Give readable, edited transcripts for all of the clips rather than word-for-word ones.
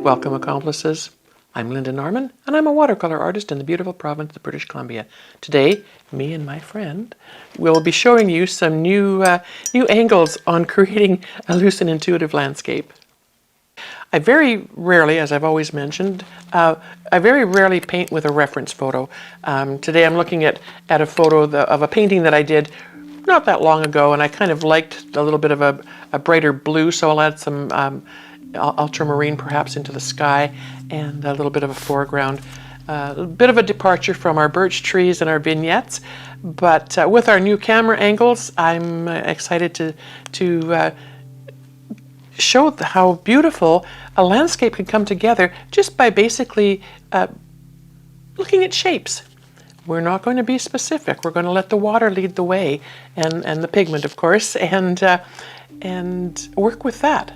Welcome, accomplices. I'm Lynda Norman, and I'm a watercolor artist in the beautiful province of British Columbia. Today, me and my friend will be showing you some new angles on creating a loose and intuitive landscape. I very rarely, as I've always mentioned, I very rarely paint with a reference photo. Today I'm looking at a photo of a painting that I did not that long ago, and I kind of liked a little bit of a brighter blue, so I'll add some ultramarine perhaps into the sky and a little bit of a foreground. A bit of a departure from our birch trees and our vignettes, but with our new camera angles, I'm excited to show how beautiful a landscape can come together just by basically looking at shapes. We're not going to be specific. We're going to let the water lead the way, and the pigment, of course, and work with that.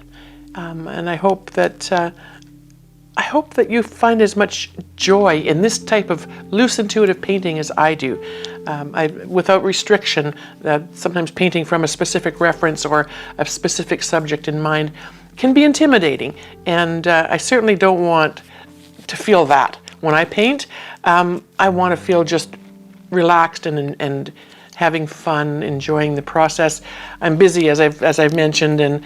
And I hope that you find as much joy in this type of loose, intuitive painting as I do. Without restriction, sometimes painting from a specific reference or a specific subject in mind can be intimidating, and I certainly don't want to feel that. When I paint, I want to feel just relaxed and having fun, enjoying the process. I'm busy, as I've mentioned, and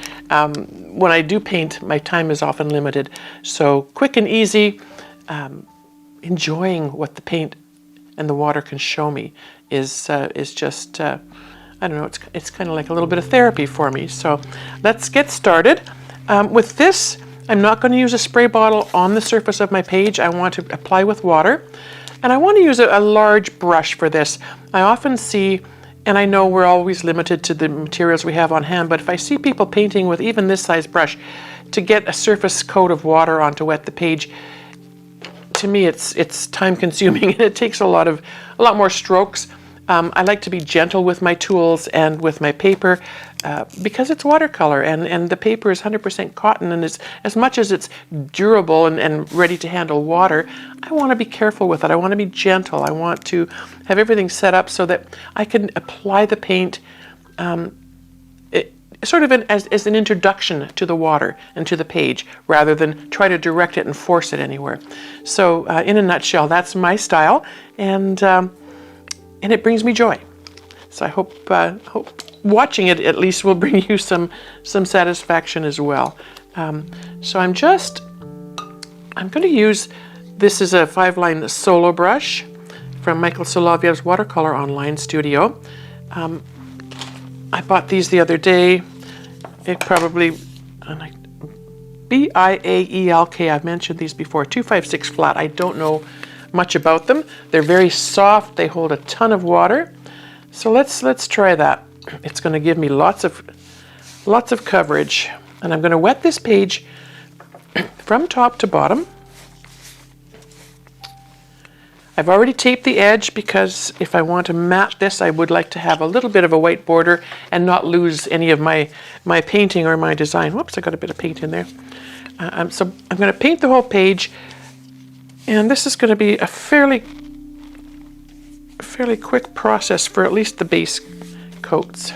when I do paint, my time is often limited. So quick and easy, enjoying what the paint and the water can show me is just, I don't know, it's kind of like a little bit of therapy for me. So let's get started. With this, I'm not going to use a spray bottle on the surface of my page. I want to apply with water. And I want to use a large brush for this. I often see, and I know we're always limited to the materials we have on hand, but if I see people painting with even this size brush to get a surface coat of water on to wet the page, to me it's time consuming and it takes a lot more strokes. I like to be gentle with my tools and with my paper because it's watercolor and the paper is 100% cotton, and as much as it's durable and ready to handle water, I want to be careful with it. I want to be gentle. I want to have everything set up so that I can apply the paint sort of as an introduction to the water and to the page, rather than try to direct it and force it anywhere. So in a nutshell, that's my style, and it brings me joy. So I hope watching it at least will bring you some satisfaction as well. So I'm going to use, this is a 5-line solo brush from Michael Soloviev's Watercolor Online Studio. I bought these the other day. It probably, Bialk, I've mentioned these before, 256 flat. I don't know much about them. They're very soft. They hold a ton of water. So let's try that. It's going to give me lots of coverage, and I'm going to wet this page from top to bottom. I've already taped the edge because if I want to mat this, I would like to have a little bit of a white border and not lose any of my painting or my design. Whoops, I got a bit of paint in there. So I'm going to paint the whole page, and this is going to be a fairly quick process for at least the base coats.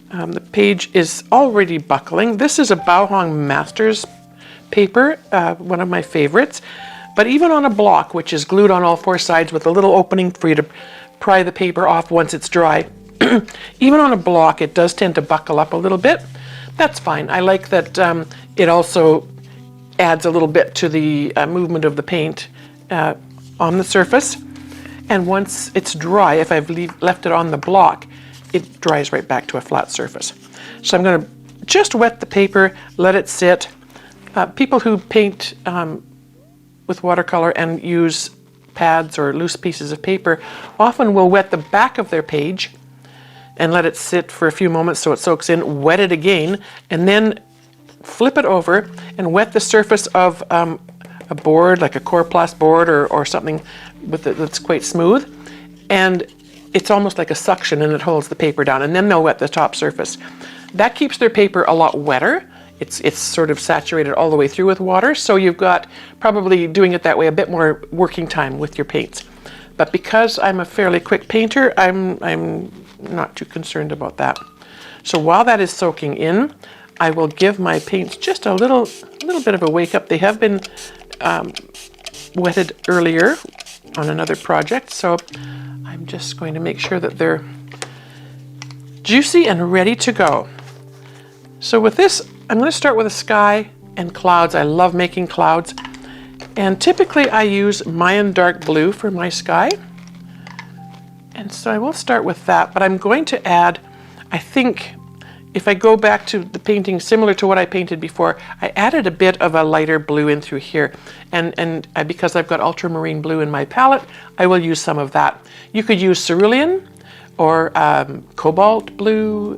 The page is already buckling. This is a Bauhong Masters paper, one of my favorites. But even on a block, which is glued on all 4 sides with a little opening for you to pry the paper off once it's dry, even on a block, it does tend to buckle up a little bit. That's fine. I like that it also adds a little bit to the movement of the paint on the surface. And once it's dry, if I've left it on the block, it dries right back to a flat surface. So I'm going to just wet the paper, let it sit. People who paint with watercolor and use pads or loose pieces of paper often will wet the back of their page and let it sit for a few moments so it soaks in, wet it again, and then flip it over and wet the surface of a board, like a Coroplast board or something that's quite smooth, and it's almost like a suction and it holds the paper down, and then they'll wet the top surface. That keeps their paper a lot wetter. It's sort of saturated all the way through with water, so you've got, probably doing it that way, a bit more working time with your paints. But because I'm a fairly quick painter, I'm not too concerned about that. So while that is soaking in, I will give my paints just a little bit of a wake up. They have been wetted earlier on another project, so I'm just going to make sure that they're juicy and ready to go. So with this, I'm going to start with a sky and clouds. I love making clouds, and typically I use Mayan Dark Blue for my sky, and so I will start with that, but I'm going to add, I think, if I go back to the painting similar to what I painted before, I added a bit of a lighter blue in through here. And because I've got ultramarine blue in my palette, I will use some of that. You could use cerulean or cobalt blue.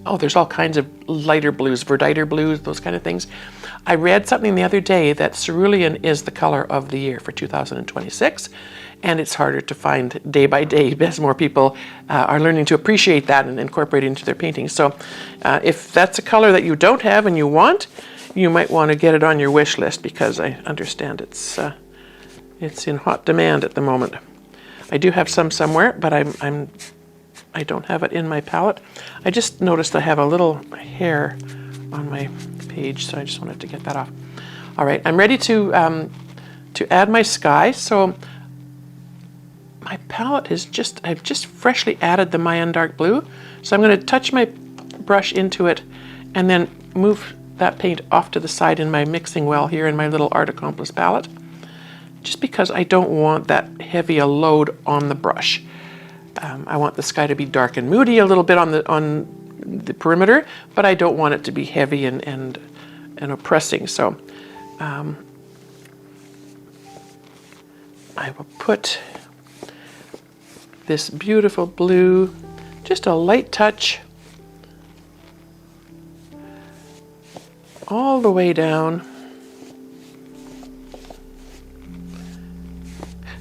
Oh, there's all kinds of lighter blues, verditer blues, those kind of things. I read something the other day that cerulean is the color of the year for 2026. And it's harder to find day by day as more people are learning to appreciate that and incorporate it into their paintings. So if that's a color that you don't have and you want, you might want to get it on your wish list, because I understand it's in hot demand at the moment. I do have some somewhere, but I don't have it in my palette. I just noticed I have a little hair on my page, so I just wanted to get that off. All right, I'm ready to add my sky. So my palette is I've just freshly added the Mayan Dark Blue. So I'm going to touch my brush into it and then move that paint off to the side in my mixing well here in my little Art Accomplice palette, just because I don't want that heavy a load on the brush. I want the sky to be dark and moody a little bit on the perimeter, but I don't want it to be heavy and oppressing. So I will put this beautiful blue, just a light touch all the way down.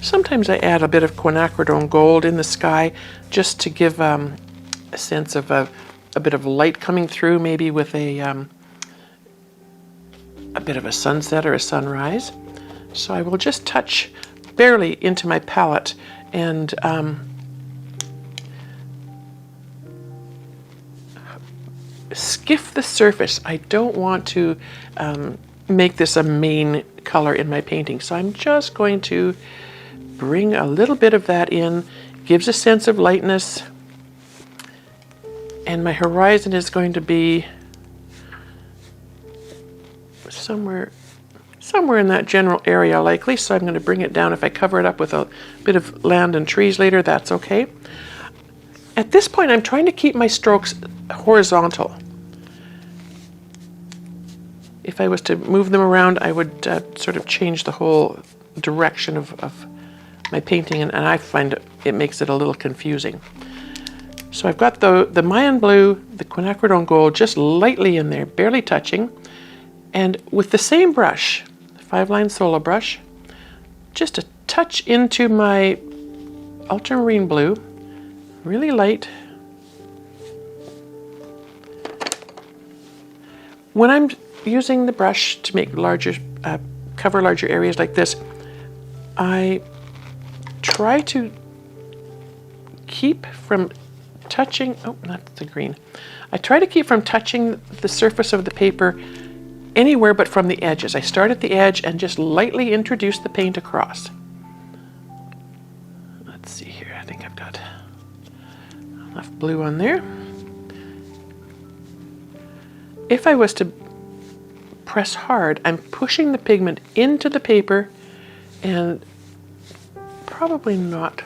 Sometimes I add a bit of Quinacridone Gold in the sky just to give a sense of a bit of light coming through, maybe with a bit of a sunset or a sunrise. So I will just touch barely into my palette and skiff the surface. I don't want to make this a main color in my painting, so I'm just going to bring a little bit of that in. Gives a sense of lightness, and my horizon is going to be somewhere in that general area likely, so I'm going to bring it down. If I cover it up with a bit of land and trees later, that's okay. At this point, I'm trying to keep my strokes horizontal. If I was to move them around, I would sort of change the whole direction of my painting, and I find it makes it a little confusing. So I've got the Mayan Blue, the Quinacridone Gold, just lightly in there, barely touching, and with the same brush, the 5-line solo brush, just a touch into my ultramarine blue, really light. When I'm using the brush to make cover larger areas like this, I try to keep from touching, oh, that's the green. I try to keep from touching the surface of the paper anywhere but from the edges. I start at the edge and just lightly introduce the paint across. Let's see here, I think I've got enough blue on there. If I was to press hard, I'm pushing the pigment into the paper, and probably not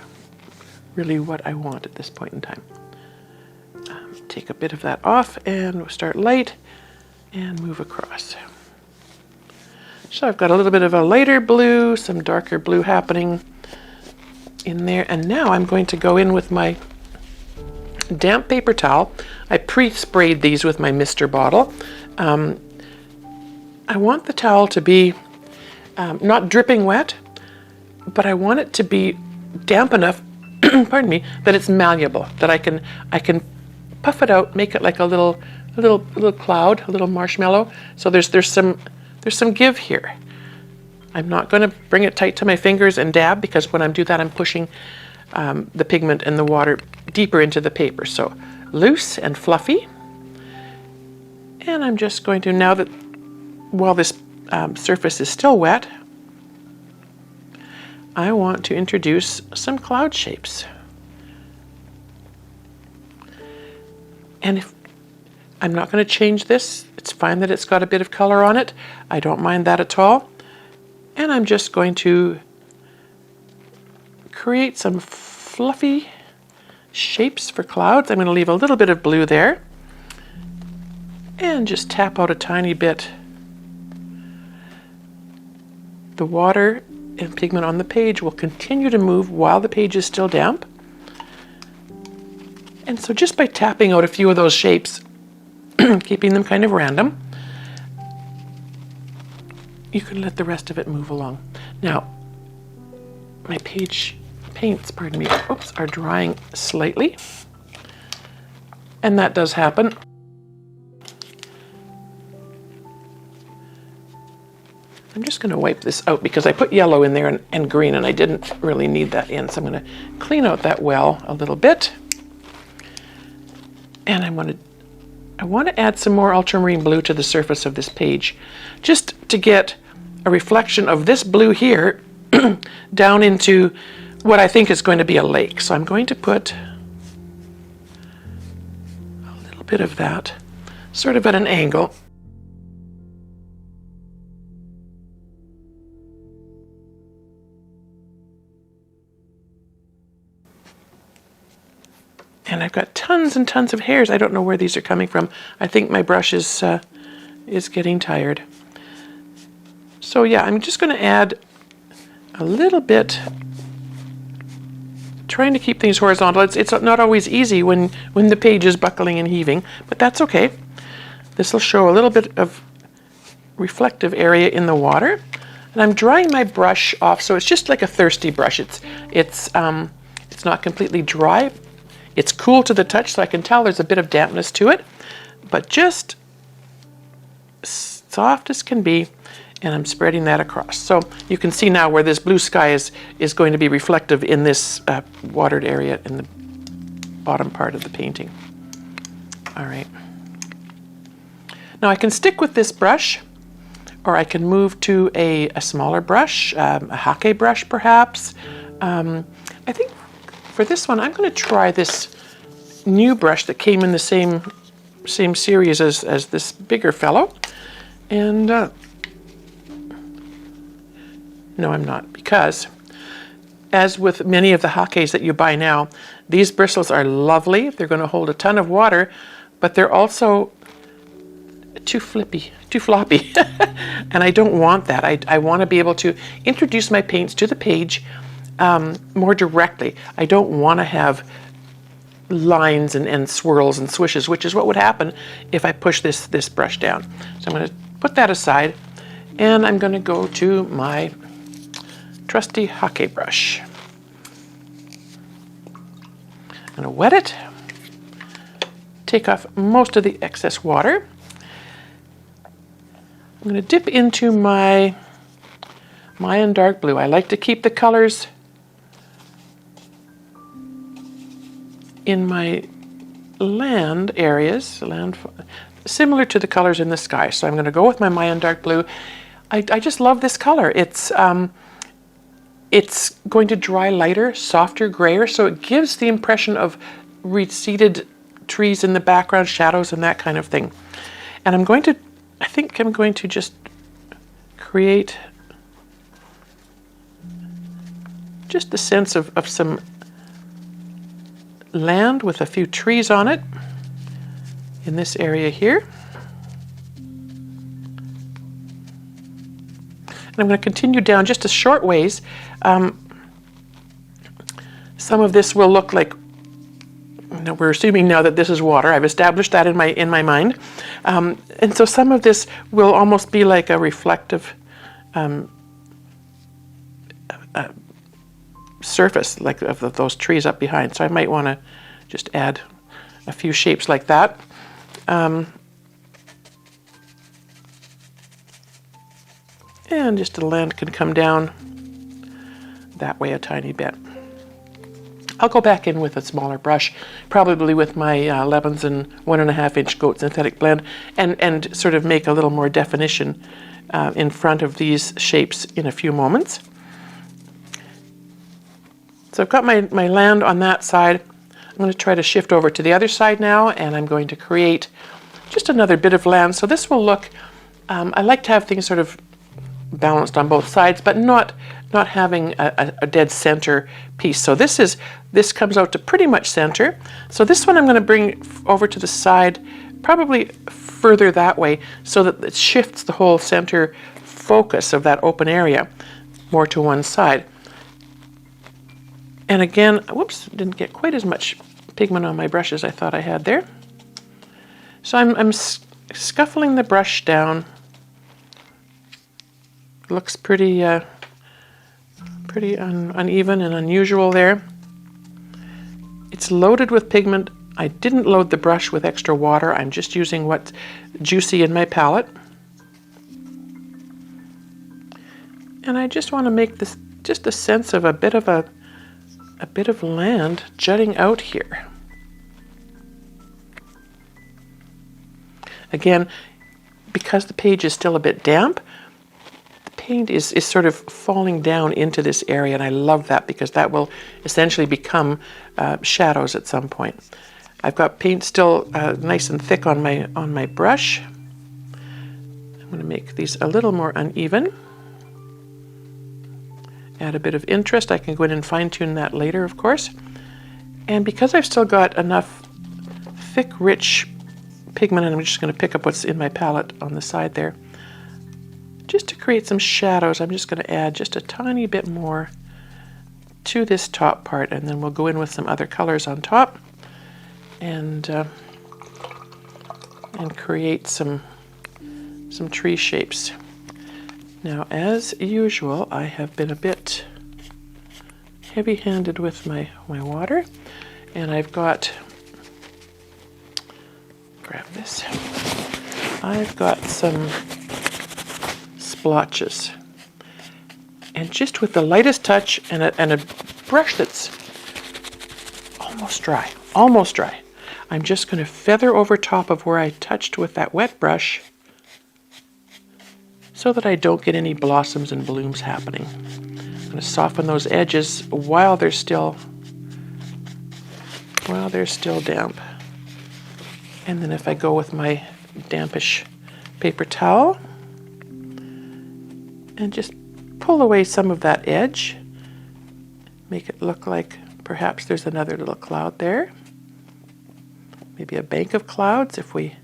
really what I want at this point in time. Take a bit of that off and we'll start light and move across. So I've got a little bit of a lighter blue, some darker blue happening in there, and now I'm going to go in with my damp paper towel. I pre-sprayed these with my mister bottle. I want the towel to be not dripping wet, but I want it to be damp enough, pardon me, that it's malleable, that I can puff it out, make it like a little cloud, a little marshmallow. So there's some give here. I'm not going to bring it tight to my fingers and dab, because when I do that, I'm pushing the pigment and the water deeper into the paper. So loose and fluffy. And I'm just going to, now that while this surface is still wet, I want to introduce some cloud shapes. And if I'm not going to change this, it's fine that it's got a bit of color on it. I don't mind that at all. And I'm just going to create some fluffy shapes for clouds. I'm going to leave a little bit of blue there and just tap out a tiny bit. The water and pigment on the page will continue to move while the page is still damp. And so just by tapping out a few of those shapes, keeping them kind of random, you can let the rest of it move along. Now, my page paints, pardon me, oops, are drying slightly. And that does happen. I'm just going to wipe this out because I put yellow in there and green, and I didn't really need that in. So I'm going to clean out that well a little bit. And I want to add some more ultramarine blue to the surface of this page, just to get a reflection of this blue here down into what I think is going to be a lake. So I'm going to put a little bit of that, sort of at an angle. And I've got tons and tons of hairs. I don't know where these are coming from. I think my brush is getting tired. So yeah, I'm just going to add a little bit, trying to keep things horizontal. It's not always easy when the page is buckling and heaving, but that's okay. This will show a little bit of reflective area in the water. And I'm drying my brush off, so it's just like a thirsty brush. It's not completely dry. It's cool to the touch, so I can tell there's a bit of dampness to it, but just soft as can be, and I'm spreading that across. So you can see now where this blue sky is going to be reflective in this watered area in the bottom part of the painting. All right. Now I can stick with this brush, or I can move to a smaller brush, a hake brush perhaps. I think for this one, I'm going to try this new brush that came in the same series as this bigger fellow. And no, I'm not, because as with many of the hakes that you buy now, these bristles are lovely. They're going to hold a ton of water, but they're also too floppy. And I don't want that. I want to be able to introduce my paints to the page more directly. I don't want to have lines and swirls and swishes, which is what would happen if I push this brush down. So I'm going to put that aside, and I'm going to go to my trusty hake brush. I'm going to wet it, take off most of the excess water. I'm going to dip into my Mayan Dark Blue. I like to keep the colors in my land areas, similar to the colors in the sky. So I'm going to go with my Mayan Dark Blue. I just love this color. It's going to dry lighter, softer, grayer, so it gives the impression of receded trees in the background, shadows and that kind of thing. And I think I'm going to just create just the sense of some land with a few trees on it in this area here. And I'm going to continue down just a short ways. Some of this will look like, we're assuming now that this is water. I've established that in my mind. And so some of this will almost be like a reflective surface, like of those trees up behind. So I might want to just add a few shapes like that. And just the land can come down that way a tiny bit. I'll go back in with a smaller brush, probably with my Levens and 1.5 inch goat synthetic blend, and sort of make a little more definition in front of these shapes in a few moments. So I've got my land on that side. I'm going to try to shift over to the other side now, and I'm going to create just another bit of land. So this will look, I like to have things sort of balanced on both sides, but not having a dead center piece. So this comes out to pretty much center. So this one I'm going to bring over to the side, probably further that way, so that it shifts the whole center focus of that open area more to one side. And again, whoops, didn't get quite as much pigment on my brush as I thought I had there. So I'm scuffling the brush down. Looks pretty uneven and unusual there. It's loaded with pigment. I didn't load the brush with extra water. I'm just using what's juicy in my palette. And I just want to make this just a sense of a bit of land jutting out here. Again, because the page is still a bit damp, the paint is sort of falling down into this area, and I love that because that will essentially become shadows at some point. I've got paint still nice and thick on my brush. I'm going to make these a little more uneven. Add a bit of interest. I can go in and fine-tune that later, of course. And because I've still got enough thick, rich pigment, and I'm just going to pick up what's in my palette on the side there, just to create some shadows, I'm just going to add just a tiny bit more to this top part, and then we'll go in with some other colors on top and create some tree shapes. Now, as usual, I have been a bit heavy-handed with my water, and I've got, grab this, I've got some splotches. And just with the lightest touch and a brush that's almost dry, I'm just going to feather over top of where I touched with that wet brush, so that I don't get any blossoms and blooms happening. I'm going to soften those edges while they're still damp. And then if I go with my dampish paper towel and just pull away some of that edge, make it look like perhaps there's another little cloud there. Maybe a bank of clouds if we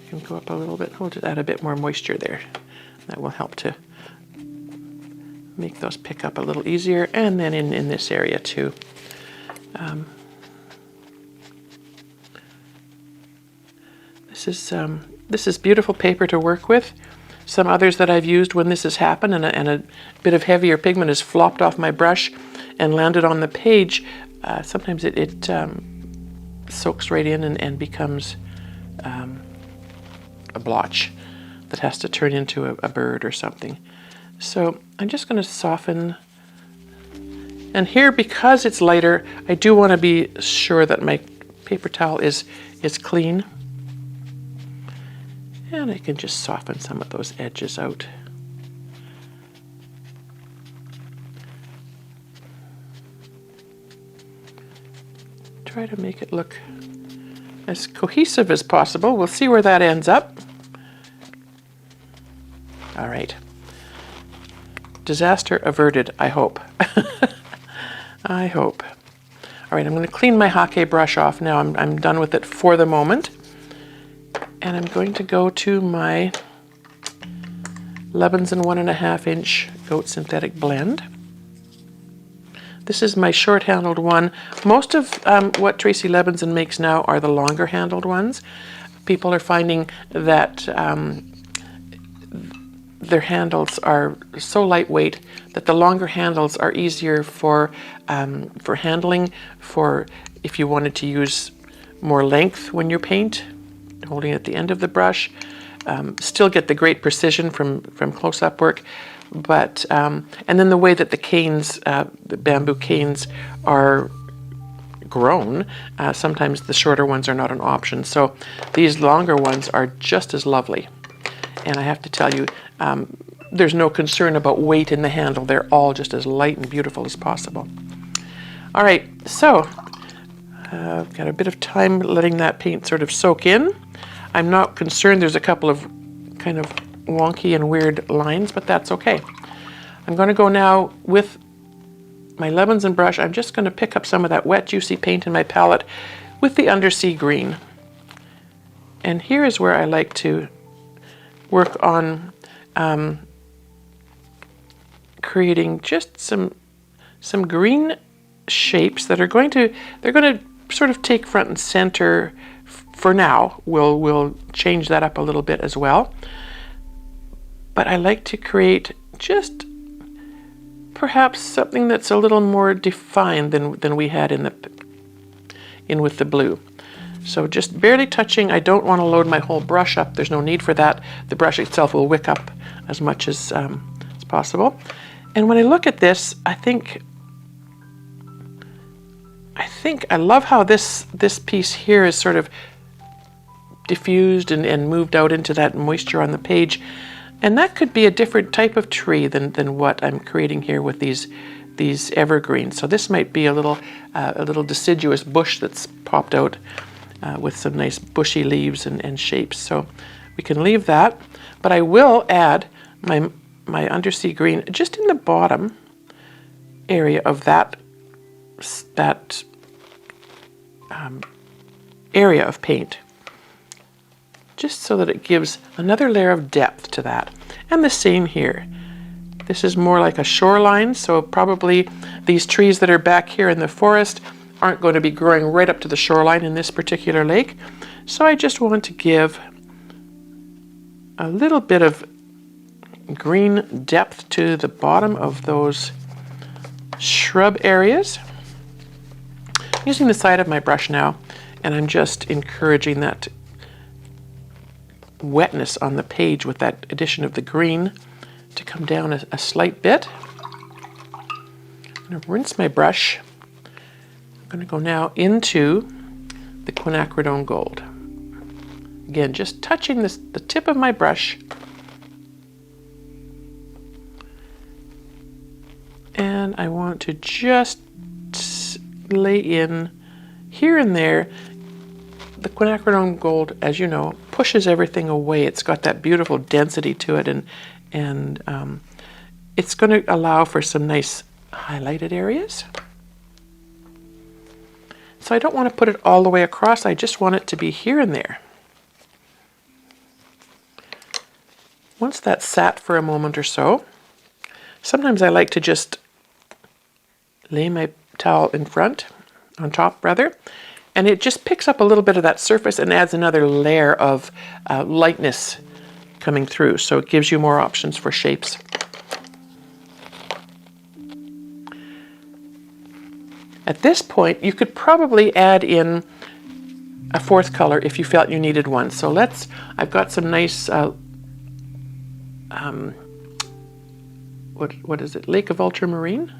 can go up a little bit. We'll just add a bit more moisture there. That will help to make those pick up a little easier. And then in this area too. This is beautiful paper to work with. Some others that I've used when this has happened and a bit of heavier pigment has flopped off my brush and landed on the page, sometimes it soaks right in and becomes a blotch that has to turn into a bird or something. So I'm just going to soften. And here, because it's lighter, I do want to be sure that my paper towel is clean. And I can just soften some of those edges out. Try to make it look as cohesive as possible. We'll see where that ends up. All right. Disaster averted, I hope. I hope. All right, I'm going to clean my Hake brush off now. I'm done with it for the moment. And I'm going to go to my Levens and 1.5 inch goat synthetic blend. This is my short-handled one. Most of what Tracy Levinson makes now are the longer-handled ones. People are finding that their handles are so lightweight that the longer handles are easier for handling, for if you wanted to use more length when you paint, holding at the end of the brush. Still get the great precision from close-up work, but and then the way that the canes, the bamboo canes, are grown, sometimes the shorter ones are not an option. So these longer ones are just as lovely. And I have to tell you, there's no concern about weight in the handle. They're all just as light and beautiful as possible. All right, so I've got a bit of time letting that paint sort of soak in. I'm not concerned there's a couple of kind of wonky and weird lines, but that's okay. I'm going to go now with my lemons and brush. I'm just going to pick up some of that wet, juicy paint in my palette with the Undersea Green. And here is where I like to work on creating just some green shapes that are going to sort of take front and center for now. We'll change that up a little bit as well. But I like to create just perhaps something that's a little more defined than we had in with the blue. So just barely touching. I don't want to load my whole brush up. There's no need for that. The brush itself will wick up as much as possible. And when I look at this, I think I love how this piece here is sort of diffused and moved out into that moisture on the page. And that could be a different type of tree than what I'm creating here with these evergreens. So this might be a little deciduous bush that's popped out with some nice bushy leaves and shapes. So we can leave that, but I will add my Undersea Green just in the bottom area of that area of paint, just so that it gives another layer of depth to that. And the same here. This is more like a shoreline, so probably these trees that are back here in the forest aren't going to be growing right up to the shoreline in this particular lake. So I just want to give a little bit of green depth to the bottom of those shrub areas. I'm using the side of my brush now, and I'm just encouraging that wetness on the page with that addition of the green to come down a slight bit. I'm going to rinse my brush. I'm going to go now into the Quinacridone Gold. Again, just touching the tip of my brush. And I want to just lay in here and there. The Quinacridone Gold, as you know, pushes everything away. It's got that beautiful density to it, and it's going to allow for some nice highlighted areas. So I don't want to put it all the way across. I just want it to be here and there. Once that's sat for a moment or so, sometimes I like to just lay my towel on top rather, and it just picks up a little bit of that surface and adds another layer of lightness coming through. So it gives you more options for shapes. At this point, you could probably add in a fourth color if you felt you needed one. So I've got some nice, what is it? Lake of Ultramarine?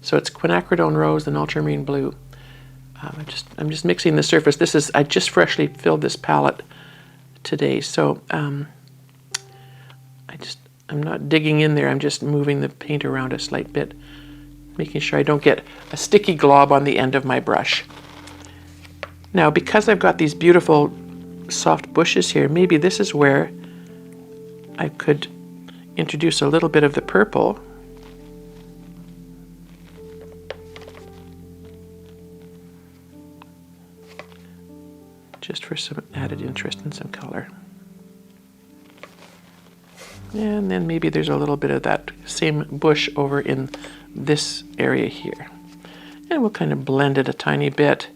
So it's Quinacridone Rose and Ultramarine Blue. I'm just mixing the surface. I just freshly filled this palette today, so I'm not digging in there. I'm just moving the paint around a slight bit, making sure I don't get a sticky glob on the end of my brush. Now, because I've got these beautiful soft bushes here, maybe this is where I could introduce a little bit of the purple. Just for some added interest and some color. And then maybe there's a little bit of that same bush over in this area here. And we'll kind of blend it a tiny bit,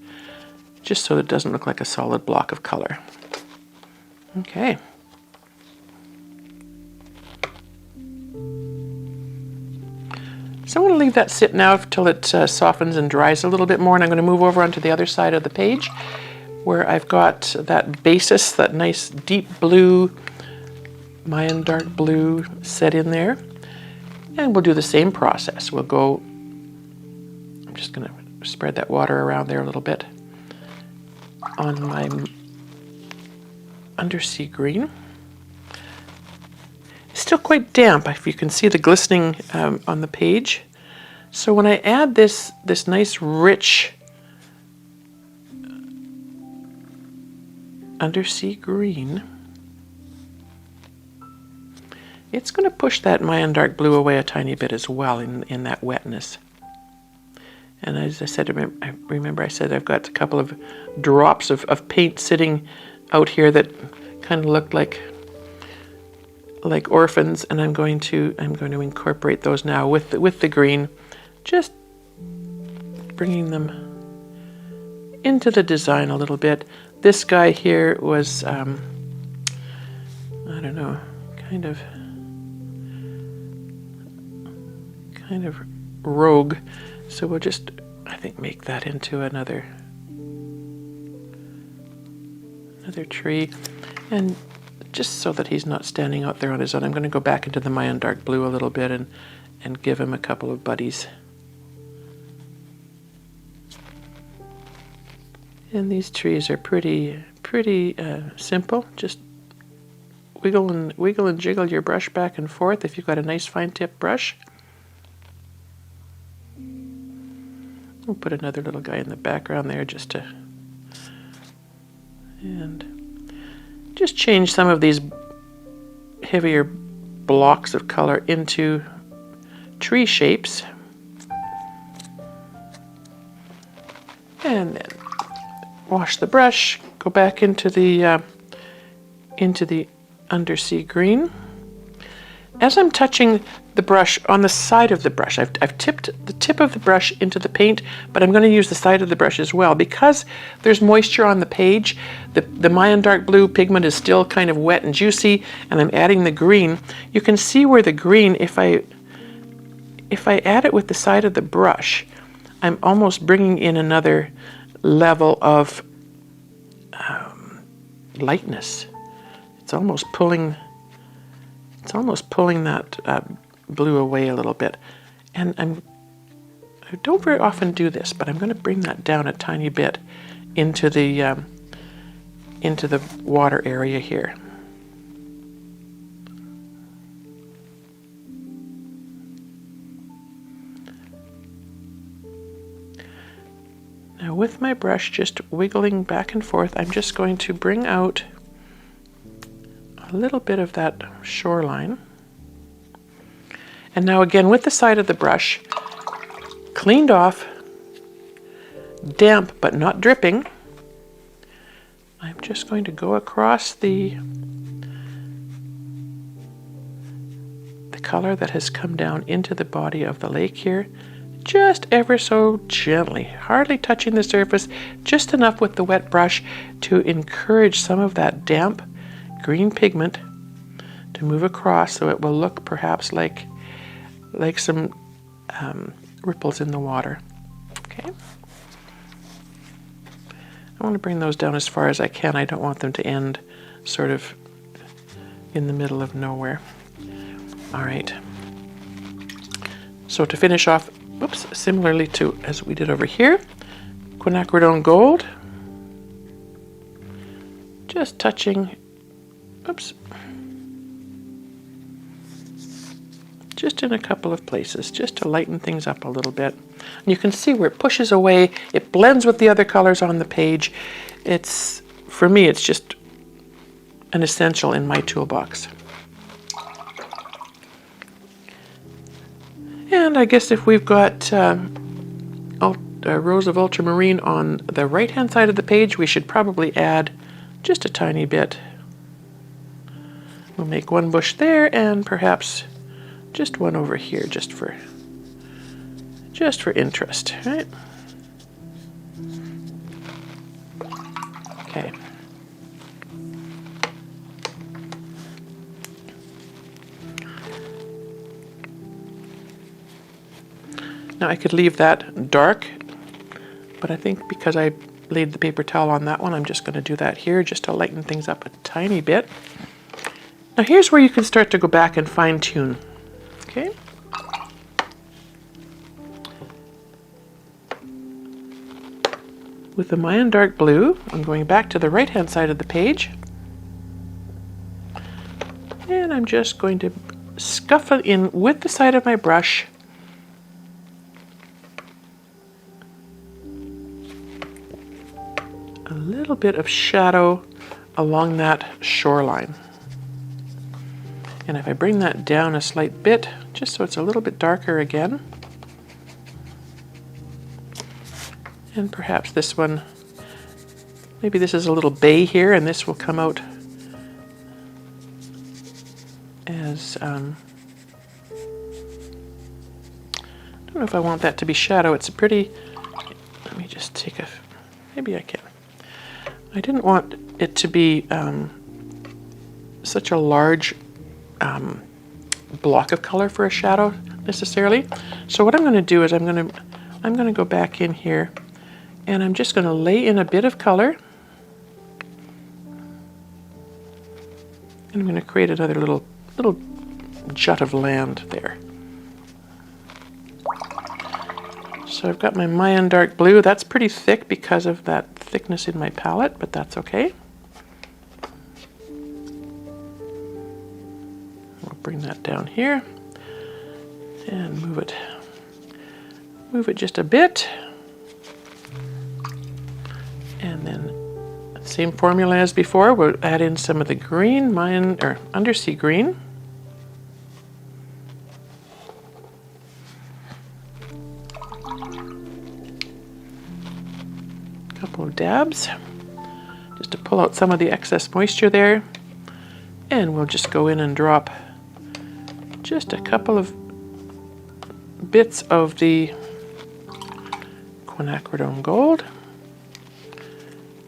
just so it doesn't look like a solid block of color. Okay. So I'm going to leave that sit now till it softens and dries a little bit more, and I'm going to move over onto the other side of the page. where I've got that basis, that nice deep blue, Mayan Dark Blue set in there. And we'll do the same process. We'll go, I'm just going to spread that water around there a little bit on my Undersea Green. It's still quite damp, if you can see the glistening on the page. So when I add this nice rich Undersea Green, it's going to push that Mayan Dark Blue away a tiny bit as well in that wetness. And as I said, I remember I said I've got a couple of drops of paint sitting out here that kind of look like orphans, and I'm going to incorporate those now with the green, just bringing them into the design a little bit. This guy here was I don't know, kind of rogue, so we'll just, I think, make that into another tree. And just so that he's not standing out there on his own, I'm going to go back into the Mayan Dark Blue a little bit and give him a couple of buddies. And these trees are pretty simple. Just wiggle and jiggle your brush back and forth if you've got a nice fine tip brush. We'll put another little guy in the background there and just change some of these heavier blocks of color into tree shapes. And then wash the brush, go back into the Undersea Green. As I'm touching the brush on the side of the brush, I've tipped the tip of the brush into the paint, but I'm going to use the side of the brush as well because there's moisture on the page. The Mayan Dark Blue pigment is still kind of wet and juicy, and I'm adding the green. You can see where the green, if I add it with the side of the brush, I'm almost bringing in another level of lightness. It's almost pulling that blue away a little bit. And I don't very often do this, but I'm going to bring that down a tiny bit into the water area here. Now with my brush just wiggling back and forth, I'm just going to bring out a little bit of that shoreline. And now again with the side of the brush, cleaned off, damp but not dripping, I'm just going to go across the color that has come down into the body of the lake here, just ever so gently, hardly touching the surface, just enough with the wet brush to encourage some of that damp green pigment to move across, so it will look perhaps like some ripples in the water. Okay. I want to bring those down as far as I can. I don't want them to end sort of in the middle of nowhere. All right. So to finish off, oops, similarly to as we did over here, Quinacridone Gold. Just touching, oops, just in a couple of places, just to lighten things up a little bit. And you can see where it pushes away, it blends with the other colors on the page. It's, for me, it's just an essential in my toolbox. And I guess if we've got rows of ultramarine on the right-hand side of the page, we should probably add just a tiny bit. We'll make one bush there and perhaps just one over here, just for interest, right? Okay. Now I could leave that dark, but I think because I laid the paper towel on that one. I'm just going to do that here just to lighten things up a tiny bit. Now here's where you can start to go back and fine tune. Okay. With the Mayan Dark Blue, I'm going back to the right-hand side of the page. And I'm just going to scuff it in with the side of my brush. A little bit of shadow along that shoreline. And if I bring that down a slight bit, just so it's a little bit darker again. And perhaps this one, maybe this is a little bay here, and this will come out as, I don't know if I want that to be shadow. It's a pretty, let me just take a, maybe I can. I didn't want it to be such a large block of color for a shadow necessarily. So what I'm going to do is I'm going to go back in here, and I'm just going to lay in a bit of color. And I'm going to create another little jut of land there. So I've got my Mayan Dark Blue. That's pretty thick because of that thickness in my palette, but that's okay. We'll bring that down here and move it just a bit. And then same formula as before, we'll add in some of the green, Undersea Green. A couple of dabs, just to pull out some of the excess moisture there. And we'll just go in and drop just a couple of bits of the Quinacridone Gold.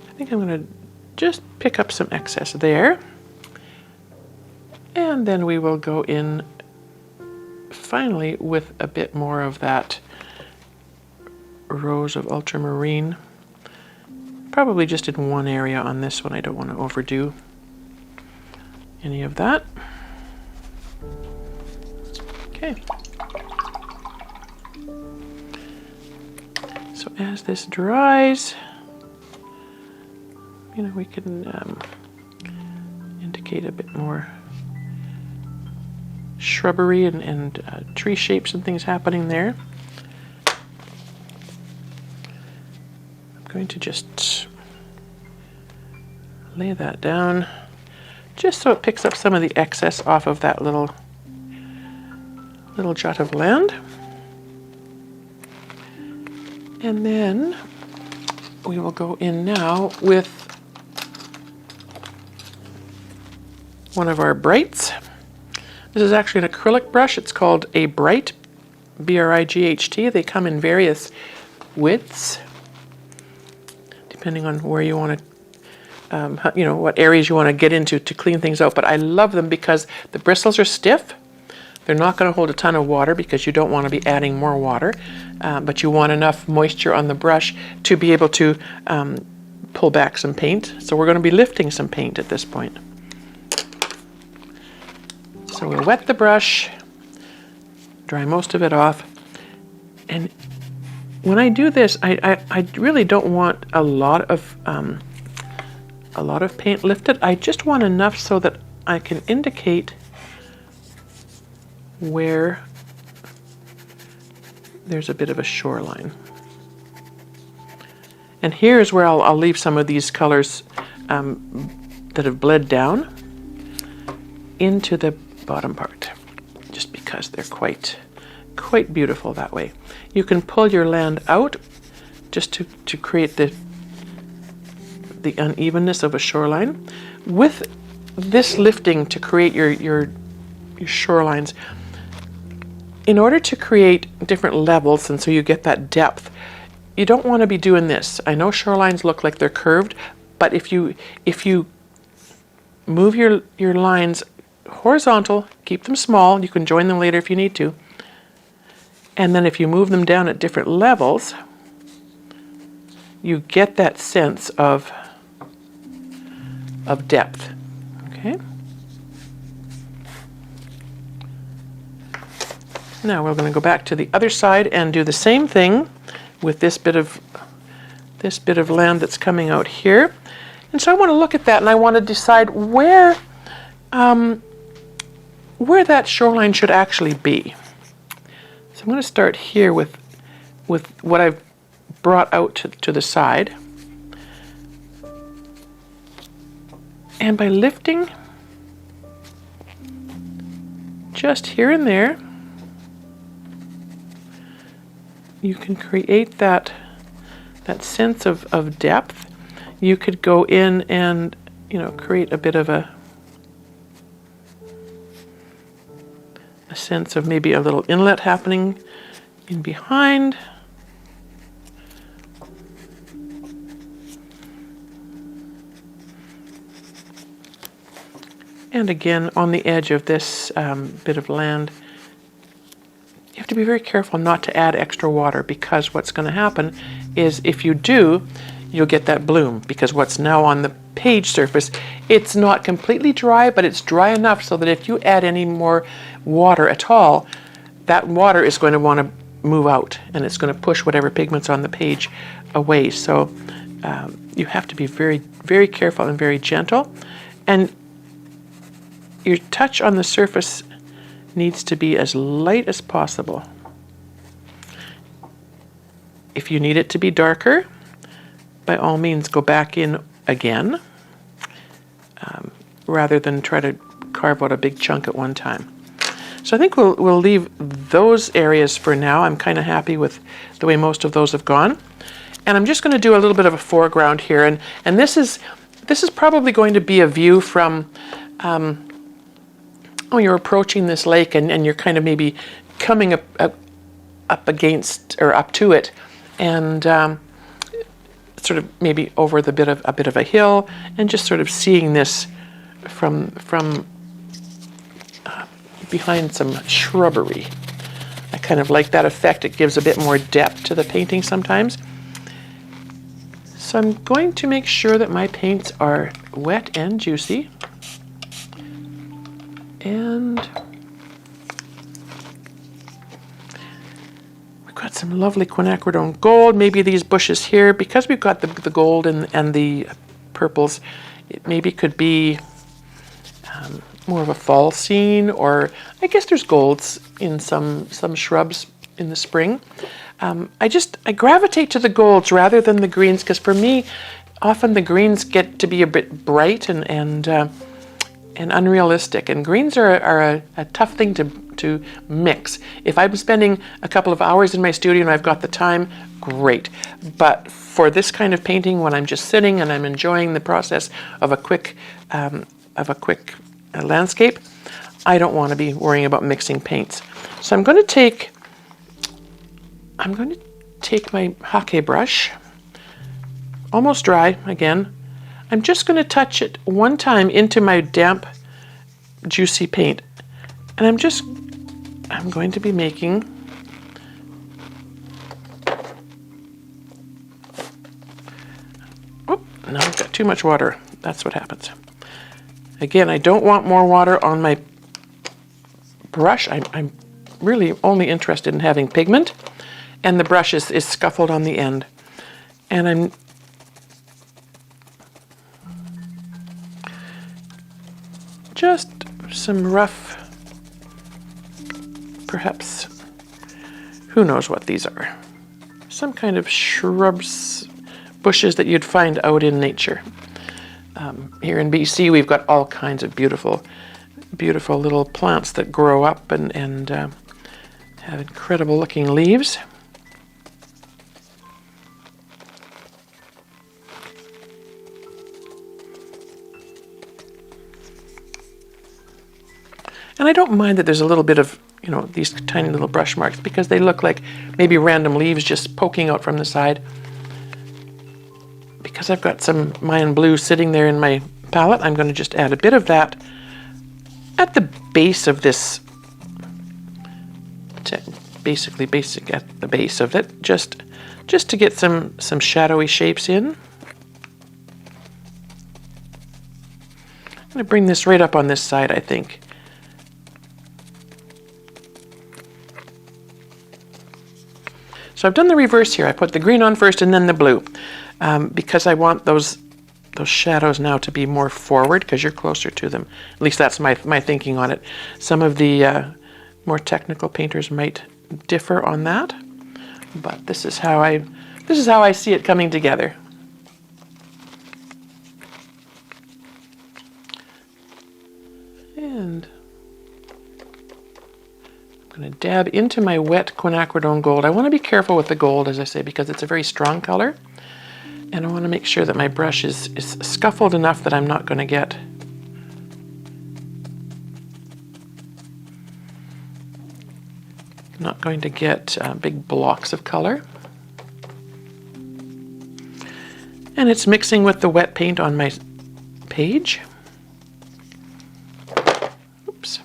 I think I'm going to just pick up some excess there. And then we will go in finally with a bit more of that rose of ultramarine. Probably just in one area on this one. I don't want to overdo any of that. Okay. So as this dries, you know, we can indicate a bit more shrubbery and tree shapes and things happening there. I'm going to just lay that down just so it picks up some of the excess off of that little jut of land. And then we will go in now with one of our brights. This is actually an acrylic brush. It's called a Bright, B-R-I-G-H-T. They come in various widths, depending on where you want to, you know, what areas you want to get into to clean things out. But I love them because the bristles are stiff. They're not going to hold a ton of water because you don't want to be adding more water, but you want enough moisture on the brush to be able to pull back some paint. So we're going to be lifting some paint at this point. So we'll wet the brush, dry most of it off, and when I do this, I really don't want a lot of paint lifted. I just want enough so that I can indicate where there's a bit of a shoreline. And here's where I'll leave some of these colors that have bled down into the bottom part, just because they're quite beautiful that way. You can pull your land out just to create the unevenness of a shoreline. With this lifting to create your shorelines, in order to create different levels and so you get that depth, you don't want to be doing this. I know shorelines look like they're curved, but if you move your lines horizontal, keep them small, you can join them later if you need to, and then if you move them down at different levels, you get that sense of depth. Okay. Now we're going to go back to the other side and do the same thing with this bit of land that's coming out here. And so I want to look at that, and I want to decide where that shoreline should actually be. So I'm going to start here with what I've brought out to the side. And by lifting just here and there, you can create that sense of depth. You could go in and, create a bit of a sense of maybe a little inlet happening in behind. And again, on the edge of this bit of land, you have to be very careful not to add extra water, because what's going to happen is if you do, you'll get that bloom, because what's now on the page surface, it's not completely dry, but it's dry enough so that if you add any more water at all, that water is going to want to move out, and it's going to push whatever pigments on the page away. So you have to be very, very careful and very gentle. And your touch on the surface needs to be as light as possible. If you need it to be darker, by all means go back in again, rather than try to carve out a big chunk at one time. So I think we'll leave those areas for now. I'm kind of happy with the way most of those have gone. And I'm just going to do a little bit of a foreground here, and this is probably going to be a view from you're approaching this lake, and you're kind of maybe coming up against or up to it, and sort of maybe over a bit of a hill, and just sort of seeing this from behind some shrubbery. I kind of like that effect. It gives a bit more depth to the painting sometimes. So I'm going to make sure that my paints are wet and juicy. And we've got some lovely Quinacridone Gold. Maybe these bushes here, because we've got the gold and the purples, it maybe could be more of a fall scene, or I guess there's golds in some shrubs in the spring. I gravitate to the golds rather than the greens, because for me, often the greens get to be a bit bright and unrealistic, and greens are a tough thing to mix. If I'm spending a couple of hours in my studio and I've got the time, great. But for this kind of painting, when I'm just sitting and I'm enjoying the process of a quick landscape, I don't want to be worrying about mixing paints. So I'm going to take my hake brush, almost dry again. I'm just going to touch it one time into my damp, juicy paint. And I'm going to be making now I've got too much water. That's what happens. Again, I don't want more water on my brush. I'm really only interested in having pigment, and the brush is scuffled on the end. And I'm just some rough, perhaps, who knows what these are. Some kind of shrubs, bushes that you'd find out in nature. Here in BC, we've got all kinds of beautiful, beautiful little plants that grow up and have incredible looking leaves. And I don't mind that there's a little bit of, these tiny little brush marks, because they look like maybe random leaves just poking out from the side. Because I've got some Mayan blue sitting there in my palette, I'm going to just add a bit of that at the base of this, basically basic at the base of it, just just to get some shadowy shapes in. I'm going to bring this right up on this side, I think. So I've done the reverse here. I put the green on first and then the blue, because I want those shadows now to be more forward because you're closer to them. At least that's my thinking on it. Some of the more technical painters might differ on that, but this is how I see it coming together. And I'm going to dab into my wet Quinacridone Gold. I want to be careful with the gold, as I say, because it's a very strong color. And I want to make sure that my brush is scuffled enough that I'm not going to get big blocks of color. And it's mixing with the wet paint on my page. Oops.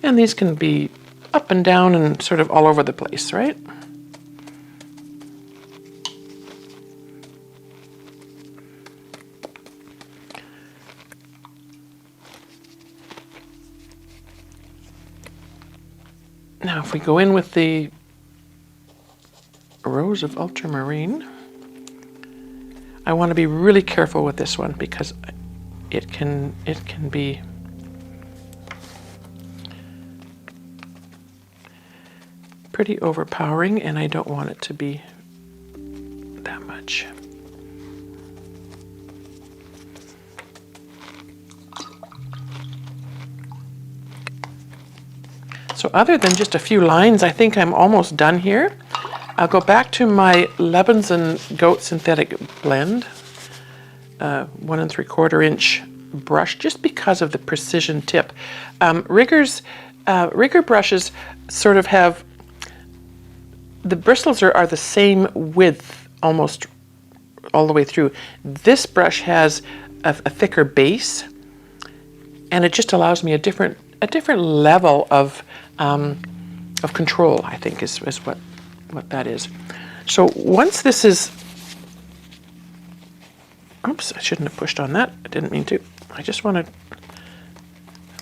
And these can be up and down and sort of all over the place, right? Now if we go in with the Rose of Ultramarine, I want to be really careful with this one because it can be pretty overpowering, and I don't want it to be that much. So other than just a few lines, I think I'm almost done here. I'll go back to my Lebens and Goat synthetic blend, 1 3/4 inch brush, just because of the precision tip. Rigger brushes sort of have, the bristles are the same width almost all the way through. This brush has a thicker base, and it just allows me a different level of control, I think is what that is. So once this is, oops, I shouldn't have pushed on that. I didn't mean to. I just want to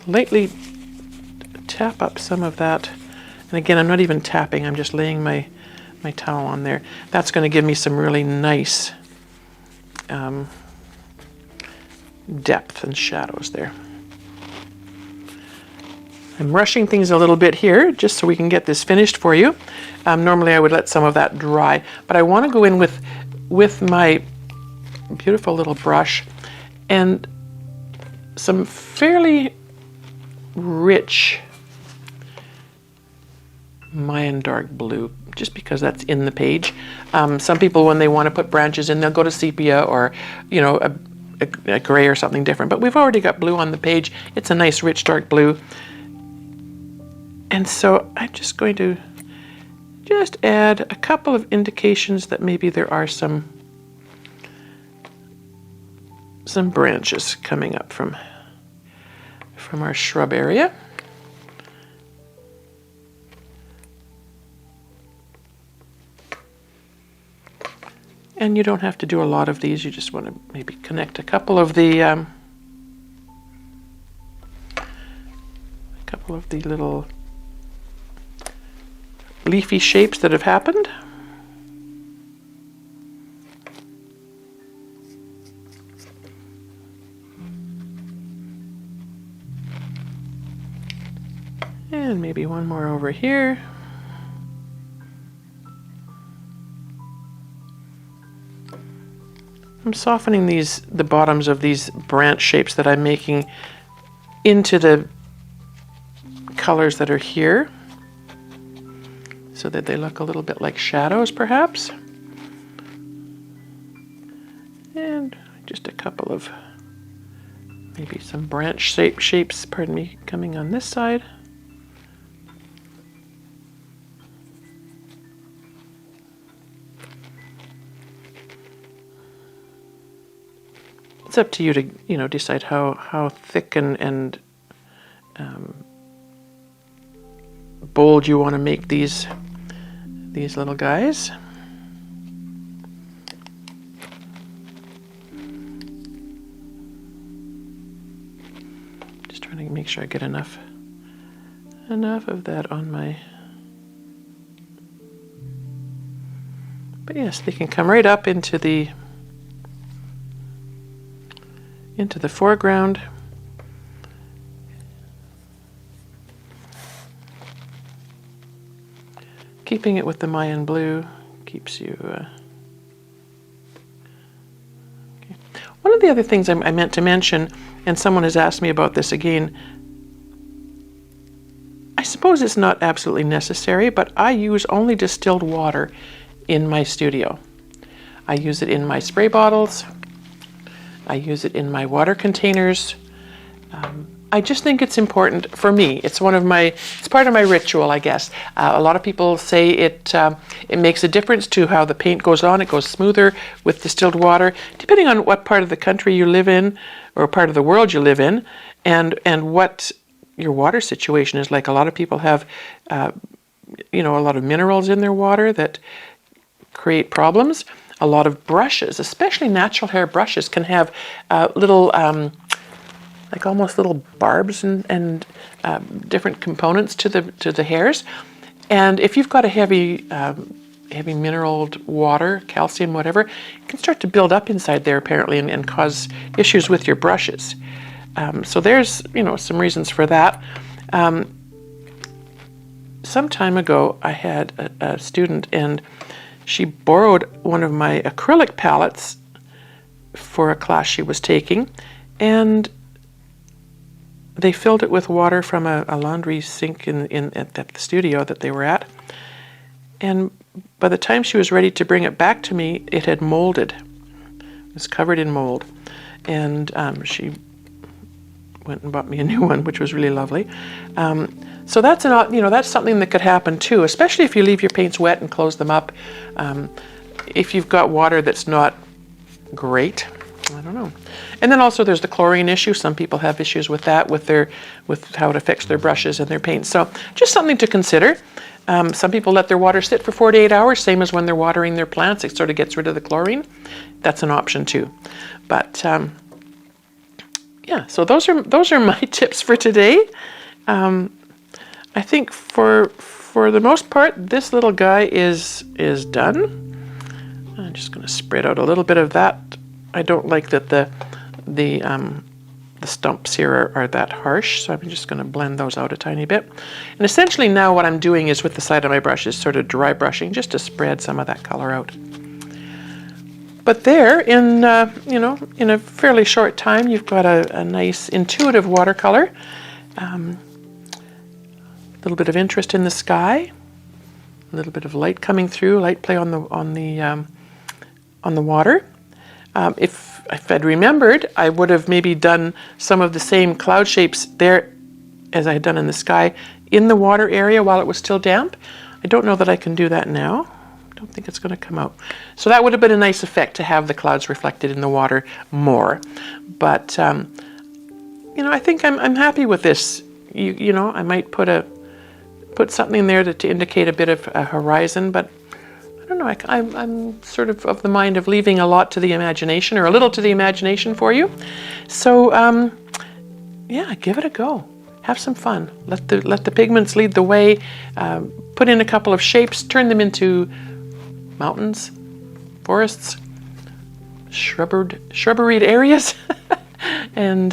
lightly tap up some of that. And again, I'm not even tapping, I'm just laying my towel on there. That's going to give me some really nice depth and shadows there. I'm rushing things a little bit here just so we can get this finished for you. Normally I would let some of that dry, but I want to go in with my beautiful little brush and some fairly rich Mayan Dark Blue, just because that's in the page. Some people, when they want to put branches in, they'll go to sepia or, you know, a gray or something different. But we've already got blue on the page. It's a nice rich dark blue. And so I'm just going to just add a couple of indications that maybe there are some branches coming up from our shrub area. And you don't have to do a lot of these. You just want to maybe connect a couple of the little leafy shapes that have happened. And maybe one more over here. I'm softening the bottoms of these branch shapes that I'm making into the colors that are here, so that they look a little bit like shadows, perhaps. And just a couple of maybe some branch shapes, pardon me, coming on this side. It's up to you to, you know, decide how thick and bold you want to make these little guys. Just trying to make sure I get enough of that on my... But yes, they can come right up into the foreground. Keeping it with the Mayan blue keeps you... okay. One of the other things I meant to mention, and someone has asked me about this again, I suppose it's not absolutely necessary, but I use only distilled water in my studio. I use it in my spray bottles. I use it in my water containers. I just think it's important for me. It's part of my ritual, I guess. A lot of people say it makes a difference to how the paint goes on. It goes smoother with distilled water, depending on what part of the country you live in or part of the world you live in, and what your water situation is like. A lot of people have, a lot of minerals in their water that create problems. A lot of brushes, especially natural hair brushes, can have little, like almost little barbs and different components to the hairs. And if you've got a heavy mineraled water, calcium, whatever, it can start to build up inside there apparently and cause issues with your brushes. So there's, some reasons for that. Some time ago, I had a student, and she borrowed one of my acrylic palettes for a class she was taking, and they filled it with water from a laundry sink at the studio that they were at. And by the time she was ready to bring it back to me, it had molded. It was covered in mold. And she went and bought me a new one, which was really lovely. So that's that's something that could happen too, especially if you leave your paints wet and close them up. If you've got water that's not great, I don't know. And then also there's the chlorine issue. Some people have issues with that, with how it affects their brushes and their paints. So just something to consider. Some people let their water sit for 48 hours, same as when they're watering their plants. It sort of gets rid of the chlorine. That's an option too. But yeah, so those are my tips for today. I think for the most part, this little guy is done. I'm just going to spread out a little bit of that. I don't like that the stumps here are that harsh, so I'm just going to blend those out a tiny bit. And essentially now what I'm doing is with the side of my brush is sort of dry brushing just to spread some of that color out. But there, in a fairly short time, you've got a nice intuitive watercolor. A little bit of interest in the sky, a little bit of light coming through, light play on the water. If I'd remembered, I would have maybe done some of the same cloud shapes there as I had done in the sky in the water area while it was still damp. I don't know that I can do that now. I don't think it's going to come out. So that would have been a nice effect to have the clouds reflected in the water more. But I think I'm happy with this. I might put something there to indicate a bit of a horizon, but I don't know. I'm sort of the mind of leaving a lot to the imagination, or a little to the imagination for you. So yeah, give it a go. Have some fun. Let the pigments lead the way. Put in a couple of shapes. Turn them into mountains, forests, shrubbery areas, and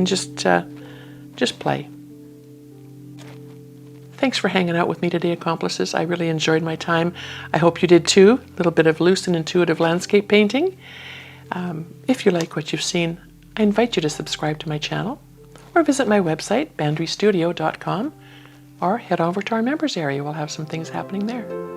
just play. Thanks for hanging out with me today, accomplices. I really enjoyed my time. I hope you did too. A little bit of loose and intuitive landscape painting. If you like what you've seen, I invite you to subscribe to my channel, or visit my website, bandrystudio.com, or head over to our members area. We'll have some things happening there.